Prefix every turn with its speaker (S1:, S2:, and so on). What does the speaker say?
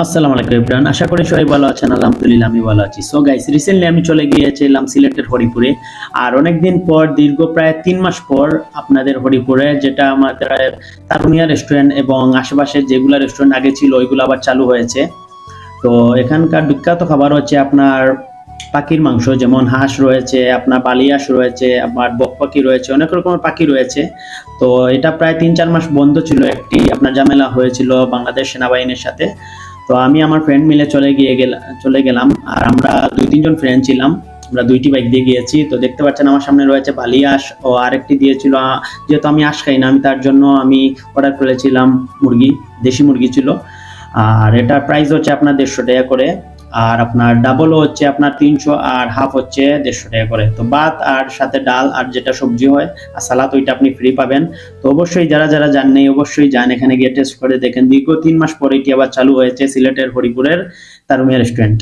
S1: আসসালামু আলাইকুম এভরিওয়ান, আশা করি সবাই ভালো আছেন। আলহামদুলিল্লাহ আমি ভালো আছি। সো গাইস, রিসেন্টলি আমি চলে গিয়েছিলাম সিলেটের হরিপুরে। আর অনেকদিন পর, দীর্ঘ প্রায় 3 মাস পর আপনাদের হরিপুরে, যেটা আমাদের তারুনিয়া রেস্টুরেন্ট এবং আশেপাশে যেগুলা রেস্টুরেন্ট আগে ছিল ওইগুলো আবার চালু হয়েছে। তো এখানকার বিখ্যাত খাবার হচ্ছে আপনার পাখির মাংস, যেমন হাঁস রয়েছে, আপনার বালিয়াস রয়েছে, আপনার বক পাখি রয়েছে, অনেক রকমের পাখি রয়েছে। তো এটা প্রায় 3-4 মাস বন্ধ ছিল, একটি আপনার ঝামেলা হয়েছিল বাংলাদেশ সেনাবাহিনীর সাথে। তো আমি আমার ফ্রেন্ড মিলে চলে গেলাম। আর আমরা 2-3 জন ফ্রেন্ড ছিলাম। আমরা 2টি বাইক দিয়ে গিয়েছি। তো দেখতে পাচ্ছেন আমার সামনে রয়েছে বালিয়াস, ও আরেকটি দিয়েছিল যেহেতু আমি আঁশ খাই না, আমি তার জন্য অর্ডার করেছিলাম মুরগি, দেশি মুরগি ছিল। আর এটার প্রাইস হচ্ছে আপনার 150 টাকা করে। আর আপনার ডাবলও হচ্ছে আপনার 300, আর হাফ হচ্ছে 150 টাকা করে। তো ভাত আর সাথে ডাল আর যেটা সবজি হয় আর সালাদ, ওইটা আপনি ফ্রি পাবেন। তো অবশ্যই যারা যারা যান নেই অবশ্যই যান, এখানে গিয়ে টেস্ট করে দেখেন। দীর্ঘ 3 মাস পরে এটি আবার চালু হয়েছে সিলেটের হরিপুরের তারুমিয়া রেস্টুরেন্ট।